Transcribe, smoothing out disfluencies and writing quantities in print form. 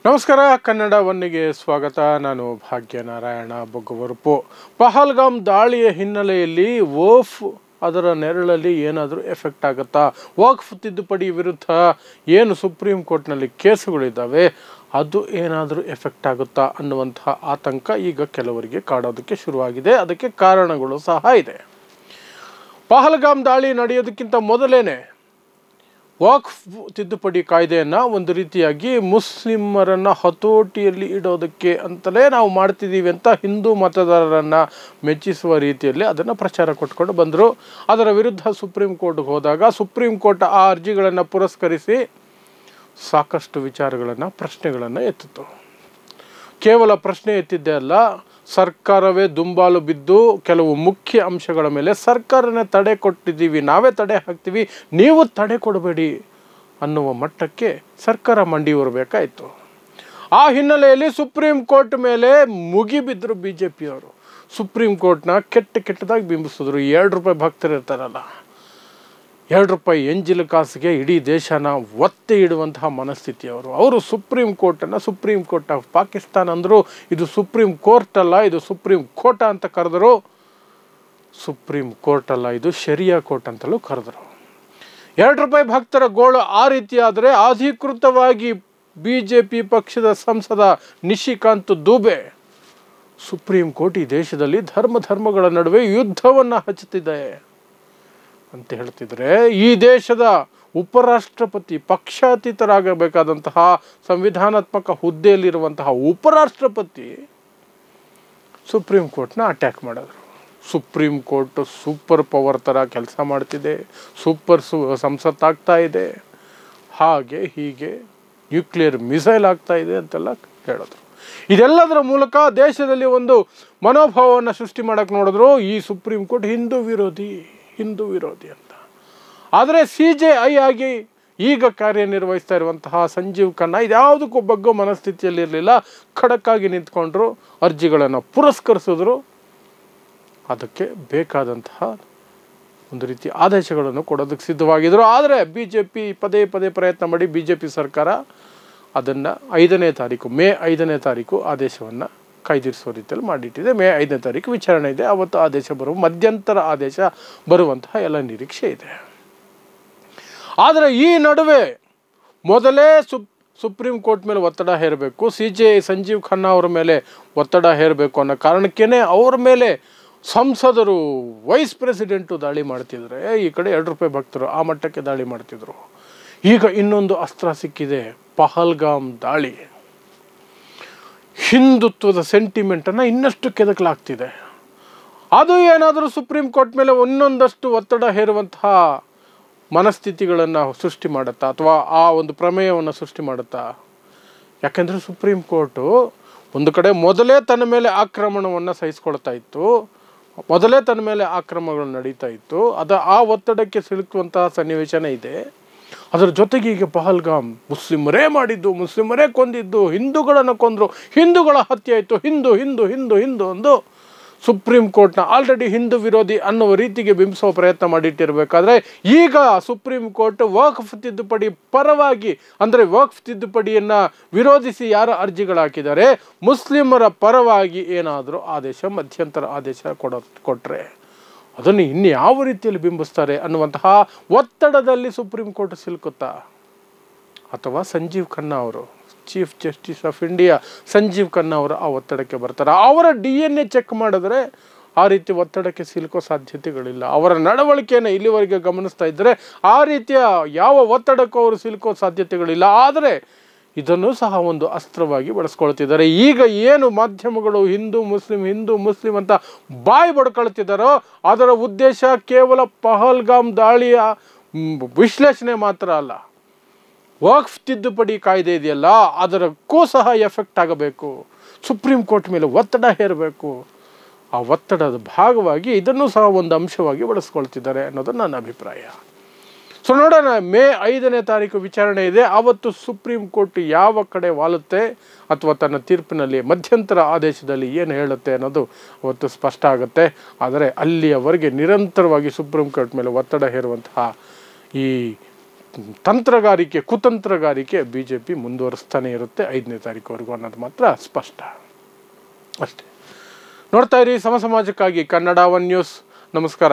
ನಮಸ್ಕಾರ, ಕನ್ನಡ ಒನ್ನಿಗೆ ಸ್ವಾಗತ. ನಾನು ಭಾಗ್ಯನಾರಾಯಣ ಬೊಗ್ಗುವರುಪು. ಪಹಲ್ಗಾಮ್ ದಾಳಿಯ ಹಿನ್ನೆಲೆಯಲ್ಲಿ ವಕ್ಫ್ ಅದರ ನೆರಳಲ್ಲಿ ಏನಾದರೂ ಎಫೆಕ್ಟ್ ಆಗುತ್ತಾ? ವಕ್ಫ್ ತಿದ್ದುಪಡಿ ವಿರುದ್ಧ ಏನು ಸುಪ್ರೀಂ ಕೋರ್ಟ್ನಲ್ಲಿ ಕೇಸುಗಳಿದ್ದಾವೆ, ಅದು ಏನಾದರೂ ಎಫೆಕ್ಟ್ ಆಗುತ್ತಾ ಅನ್ನುವಂತಹ ಆತಂಕ ಈಗ ಕೆಲವರಿಗೆ ಕಾಡೋದಕ್ಕೆ ಶುರುವಾಗಿದೆ. ಅದಕ್ಕೆ ಕಾರಣಗಳು ಸಹ ಇದೆ. ಪಹಲ್ಗಾಮ್ ದಾಳಿ ನಡೆಯೋದಕ್ಕಿಂತ ಮೊದಲೇನೆ ವಕ್ಫ್ ತಿದ್ದುಪಡಿ ಕಾಯ್ದೆಯನ್ನು ಒಂದು ರೀತಿಯಾಗಿ ಮುಸ್ಲಿಮರನ್ನು ಹತೋಟಿಯಲ್ಲಿ ಇಡೋದಕ್ಕೆ ಅಂತಲೇ ನಾವು ಮಾಡ್ತಿದ್ದೀವಿ ಅಂತ ಹಿಂದೂ ಮತದಾರರನ್ನು ಮೆಚ್ಚಿಸುವ ರೀತಿಯಲ್ಲಿ ಅದನ್ನು ಪ್ರಚಾರ ಕೊಟ್ಕೊಂಡು ಬಂದರು. ಅದರ ವಿರುದ್ಧ ಸುಪ್ರೀಂ ಕೋರ್ಟ್ಗೆ ಹೋದಾಗ ಸುಪ್ರೀಂ ಕೋರ್ಟ್ ಆ ಅರ್ಜಿಗಳನ್ನು ಪುರಸ್ಕರಿಸಿ ಸಾಕಷ್ಟು ವಿಚಾರಗಳನ್ನು, ಪ್ರಶ್ನೆಗಳನ್ನು ಎತ್ತಿತು. ಕೇವಲ ಪ್ರಶ್ನೆ ಎತ್ತಿದ್ದೇ ಅಲ್ಲ, ಸರ್ಕಾರವೇ ದುಂಬಾಲು ಬಿದ್ದು ಕೆಲವು ಮುಖ್ಯ ಅಂಶಗಳ ಮೇಲೆ ಸರ್ಕಾರನೇ ತಡೆ ಕೊಟ್ಟಿದ್ದೀವಿ, ನಾವೇ ತಡೆ ಹಾಕ್ತೀವಿ, ನೀವು ತಡೆ ಕೊಡಬೇಡಿ ಅನ್ನುವ ಮಟ್ಟಕ್ಕೆ ಸರ್ಕಾರ ಮಂಡಿ ಬರಬೇಕಾಯಿತು. ಆ ಹಿನ್ನೆಲೆಯಲ್ಲಿ ಸುಪ್ರೀಂ ಕೋರ್ಟ್ ಮೇಲೆ ಮುಗಿಬಿದ್ದರು BJPಯವರು. ಸುಪ್ರೀಂ ಕೋರ್ಟ್ನ ಕೆಟ್ಟದಾಗಿ ಬಿಂಬಿಸಿದ್ರು. ₹2 ಭಕ್ತರು ಇರ್ತಾರಲ್ಲ, ₹2 ಎಂಜಿಲ್ ಕಾಸಿಗೆ ಇಡೀ ದೇಶನ ಒತ್ತಿ ಇಡುವಂತಹ ಮನಸ್ಥಿತಿಯವರು. ಅವರು ಸುಪ್ರೀಂ ಕೋರ್ಟನ್ನು ಸುಪ್ರೀಂ ಕೋರ್ಟ್ ಆಫ್ ಪಾಕಿಸ್ತಾನ್ ಅಂದರು. ಇದು ಸುಪ್ರೀಂ ಕೋರ್ಟ್ ಅಲ್ಲ, ಇದು ಸುಪ್ರೀಂ ಕೋರ್ಟ ಅಂತ ಕರೆದರು. ಸುಪ್ರೀಂ ಕೋರ್ಟ್ ಅಲ್ಲ, ಇದು ಶರಿಯಾ ಕೋರ್ಟ್ ಅಂತಲೂ ಕರೆದರು. ₹2 ಭಕ್ತರ ಗೋಳು ಆ ರೀತಿ ಆದರೆ ಅಧಿಕೃತವಾಗಿ BJP ಪಕ್ಷದ ಸಂಸದ ನಿಶಿಕಾಂತ್ ದುಬೆ ಸುಪ್ರೀಂ ಕೋರ್ಟ್ ಈ ದೇಶದಲ್ಲಿ ಧರ್ಮಗಳ ನಡುವೆ ಯುದ್ಧವನ್ನು ಹಚ್ಚುತ್ತಿದೆ ಅಂತ ಹೇಳ್ತಿದ್ರೆ, ಈ ದೇಶದ ಉಪರಾಷ್ಟ್ರಪತಿ, ಪಕ್ಷಾತೀತರಾಗಬೇಕಾದಂತಹ ಸಂವಿಧಾನಾತ್ಮಕ ಹುದ್ದೆಯಲ್ಲಿರುವಂತಹ ಉಪರಾಷ್ಟ್ರಪತಿ ಸುಪ್ರೀಂ ಕೋರ್ಟ್ನ ಅಟ್ಯಾಕ್ ಮಾಡಿದ್ರು. ಸುಪ್ರೀಂ ಕೋರ್ಟ್ ಸೂಪರ್ ಪವರ್ ಥರ ಕೆಲಸ ಮಾಡ್ತಿದೆ, ಸಂಸತ್ತಾಗ್ತಾ ಇದೆ, ಹಾಗೆ ಹೀಗೆ ನ್ಯೂಕ್ಲಿಯರ್ ಮಿಸೈಲ್ ಆಗ್ತಾ ಇದೆ ಅಂತೆಲ್ಲ ಹೇಳಿದ್ರು. ಇದೆಲ್ಲದರ ಮೂಲಕ ದೇಶದಲ್ಲಿ ಒಂದು ಮನೋಭಾವವನ್ನು ಸೃಷ್ಟಿ ಮಾಡೋಕ್ಕೆ ನೋಡಿದ್ರು. ಈ ಸುಪ್ರೀಂ ಕೋರ್ಟ್ ಹಿಂದೂ ವಿರೋಧಿ ಅಂತ. ಆದರೆ CJI ಆಗಿ ಈಗ ಕಾರ್ಯನಿರ್ವಹಿಸ್ತಾ ಇರುವಂತಹ ಸಂಜೀವ್ ಖನ್ನಾ ಇದ್ಯಾವುದಕ್ಕೂ ಬಗ್ಗೋ ಮನಸ್ಥಿತಿಯಲ್ಲಿರಲಿಲ್ಲ. ಖಡಕ್ಕಾಗಿ ನಿಂತ್ಕೊಂಡ್ರು, ಅರ್ಜಿಗಳನ್ನು ಪುರಸ್ಕರಿಸಿದ್ರು, ಅದಕ್ಕೆ ಬೇಕಾದಂತಹ ಒಂದು ರೀತಿ ಆದೇಶಗಳನ್ನು ಕೊಡೋದಕ್ಕೆ ಸಿದ್ಧವಾಗಿದ್ದರು. ಆದರೆ BJP ಪದೇ ಪ್ರಯತ್ನ ಮಾಡಿ BJP ಸರ್ಕಾರ ಅದನ್ನು ಮೇ 5ನೇ ತಾರೀಕು ಆದೇಶವನ್ನು ಕಾಯ್ದಿರಿಸುವ ರೀತಿಯಲ್ಲಿ ಮಾಡಿಟ್ಟಿದೆ. ಮೇ 5ನೇ ತಾರೀಕು ವಿಚಾರಣೆ ಇದೆ. ಅವತ್ತು ಆದೇಶ ಮಧ್ಯಂತರ ಆದೇಶ ಬರುವಂತಹ ಎಲ್ಲ ನಿರೀಕ್ಷೆ ಇದೆ. ಆದರೆ ಈ ನಡುವೆ ಮೊದಲೇ ಸುಪ್ರೀಂ ಕೋರ್ಟ್ ಮೇಲೆ ಒತ್ತಡ ಹೇರಬೇಕು, CJI ಸಂಜೀವ್ ಖನ್ನಾ ಅವರ ಮೇಲೆ ಒತ್ತಡ ಹೇರಬೇಕು ಅನ್ನೋ ಕಾರಣಕ್ಕೇ ಅವರ ಮೇಲೆ ಸಂಸದರು, ವೈಸ್ ಪ್ರೆಸಿಡೆಂಟು ದಾಳಿ ಮಾಡ್ತಿದ್ರೆ, ಈ ಕಡೆ ₹2 ಭಕ್ತರು ಆ ಮಟ್ಟಕ್ಕೆ ದಾಳಿ ಮಾಡ್ತಿದ್ರು. ಈಗ ಇನ್ನೊಂದು ಅಸ್ತ್ರ ಸಿಕ್ಕಿದೆ, ಪಹಲ್ಗಾಮ್ ದಾಳಿ. ಹಿಂದುತ್ವದ ಸೆಂಟಿಮೆಂಟನ್ನು ಇನ್ನಷ್ಟು ಕೆದಕಲಾಗ್ತಿದೆ. ಅದು ಏನಾದರೂ ಸುಪ್ರೀಂ ಕೋರ್ಟ್ ಮೇಲೆ ಇನ್ನೊಂದಷ್ಟು ಒತ್ತಡ ಹೇರುವಂತಹ ಮನಸ್ಥಿತಿಗಳನ್ನು ಸೃಷ್ಟಿ ಮಾಡುತ್ತಾ, ಅಥವಾ ಆ ಒಂದು ಪ್ರಮೇಯವನ್ನು ಸೃಷ್ಟಿ ಮಾಡುತ್ತಾ? ಯಾಕೆಂದರೆ ಸುಪ್ರೀಂ ಕೋರ್ಟು ಒಂದು ಕಡೆ ಮೊದಲೇ ತನ್ನ ಮೇಲೆ ಆಕ್ರಮಣವನ್ನು ಸಹಿಸ್ಕೊಳ್ತಾ ಇತ್ತು, ಮೊದಲೇ ತನ್ನ ಮೇಲೆ ಆಕ್ರಮಣಗಳು ನಡೀತಾ ಇತ್ತು. ಆ ಒತ್ತಡಕ್ಕೆ ಸಿಲುಕುವಂತಹ ಸನ್ನಿವೇಶನೇ ಇದೆ. ಅದರ ಜೊತೆಗೆ ಈಗ ಪಹಲ್ಗಾಮ್ ಮುಸ್ಲಿಮರೇ ಮಾಡಿದ್ದು, ಮುಸ್ಲಿಮರೇ ಕೊಂದಿದ್ದು, ಹಿಂದೂಗಳನ್ನು ಕೊಂದರು, ಹಿಂದೂಗಳ ಹತ್ಯೆ ಆಯಿತು, ಹಿಂದೂ ಅಂದು ಸುಪ್ರೀಂ ಕೋರ್ಟ್ನ ಆಲ್ರೆಡಿ ಹಿಂದೂ ವಿರೋಧಿ ಅನ್ನುವ ರೀತಿಗೆ ಬಿಂಬಿಸುವ ಪ್ರಯತ್ನ ಮಾಡಿಟ್ಟಿರಬೇಕಾದ್ರೆ, ಈಗ ಸುಪ್ರೀಂ ಕೋರ್ಟ್ ವಕ್ಫ್ ತಿದ್ದುಪಡಿ ಪರವಾಗಿ, ಅಂದರೆ ವಕ್ಫ್ ತಿದ್ದುಪಡಿಯನ್ನು ವಿರೋಧಿಸಿ ಯಾರ ಅರ್ಜಿಗಳು ಹಾಕಿದ್ದಾರೆ, ಮುಸ್ಲಿಮರ ಪರವಾಗಿ ಏನಾದರೂ ಮಧ್ಯಂತರ ಆದೇಶ ಕೊಟ್ಟರೆ ಅದನ್ನು ಇನ್ಯಾವ ರೀತಿಯಲ್ಲಿ ಬಿಂಬಿಸ್ತಾರೆ ಅನ್ನುವಂತಹ ಒತ್ತಡದಲ್ಲಿ ಸುಪ್ರೀಂ ಕೋರ್ಟ್ ಸಿಲುಕುತ್ತಾ? ಅಥವಾ ಸಂಜೀವ್ ಖನ್ನಾ ಅವರು, chief justice of India Sanjeev Khanna ಅವರು ಆ ಒತ್ತಡಕ್ಕೆ ಬರ್ತಾರೆ? ಅವರ DNA ಚೆಕ್ ಮಾಡಿದ್ರೆ ಆ ರೀತಿ ಒತ್ತಡಕ್ಕೆ ಸಿಲುಕೋ ಸಾಧ್ಯತೆಗಳಿಲ್ಲ. ಅವರ ನಡವಳಿಕೆಯನ್ನು ಇಲ್ಲಿವರೆಗೆ ಗಮನಿಸ್ತಾ ಇದ್ದರೆ ಆ ರೀತಿಯ ಯಾವ ಒತ್ತಡಕ್ಕೂ ಅವರು ಸಿಲುಕೋ ಸಾಧ್ಯತೆಗಳಿಲ್ಲ. ಆದರೆ ಇದನ್ನು ಸಹ ಒಂದು ಅಸ್ತ್ರವಾಗಿ ಬಳಸ್ಕೊಳ್ತಿದ್ದಾರೆ. ಈಗ ಏನು ಮಾಧ್ಯಮಗಳು ಹಿಂದೂ ಮುಸ್ಲಿಂ ಅಂತ ಬಾಯಿ ಬಡ್ಕೊಳ್ತಿದ್ದಾರೋ ಅದರ ಉದ್ದೇಶ ಕೇವಲ ಪಹಲ್ಗಾಮ್ ದಾಳಿಯ ವಿಶ್ಲೇಷಣೆ ಮಾತ್ರ ಅಲ್ಲ, ವಕ್ಫ್ ತಿದ್ದುಪಡಿ ಕಾಯ್ದೆ ಇದೆಯಲ್ಲ ಅದರಕ್ಕೂ ಸಹ ಎಫೆಕ್ಟ್ ಆಗಬೇಕು, ಸುಪ್ರೀಂ ಕೋರ್ಟ್ ಮೇಲೆ ಒತ್ತಡ ಹೇರಬೇಕು. ಆ ಒತ್ತಡದ ಭಾಗವಾಗಿ ಇದನ್ನು ಸಹ ಒಂದು ಅಂಶವಾಗಿ ಬಳಸ್ಕೊಳ್ತಿದ್ದಾರೆ ಅನ್ನೋದು ನನ್ನ ಅಭಿಪ್ರಾಯ. ಸೊ ನೋಡೋಣ, ಮೇ 5ನೇ ತಾರೀಕು ವಿಚಾರಣೆ ಇದೆ. ಆವತ್ತು ಸುಪ್ರೀಂ ಕೋರ್ಟ್ ಯಾವ ಕಡೆ ವಾಲುತ್ತೆ ಅಥವಾ ತನ್ನ ತೀರ್ಪಿನಲ್ಲಿ ಮಧ್ಯಂತರ ಆದೇಶದಲ್ಲಿ ಏನು ಹೇಳುತ್ತೆ ಅನ್ನೋದು ಅವತ್ತು ಸ್ಪಷ್ಟ ಆಗುತ್ತೆ. ಆದರೆ ಅಲ್ಲಿಯವರೆಗೆ ನಿರಂತರವಾಗಿ ಸುಪ್ರೀಂ ಕೋರ್ಟ್ ಮೇಲೆ ಒತ್ತಡ ಹೇರುವಂತಹ ಈ ತಂತ್ರಗಾರಿಕೆ ಕುತಂತ್ರಗಾರಿಕೆ BJP ಮುಂದುವರಿಸ್ತಾನೆ ಇರುತ್ತೆ 5ನೇ ತಾರೀಕುವರೆಗೂ ಅನ್ನೋದು ಮಾತ್ರ ಸ್ಪಷ್ಟ. ಅಷ್ಟೇ. ನೋಡ್ತಾ ಇರಿ ಸಮಾಜಕ್ಕಾಗಿ ಕನ್ನಡ 1 ನ್ಯೂಸ್. ನಮಸ್ಕಾರ.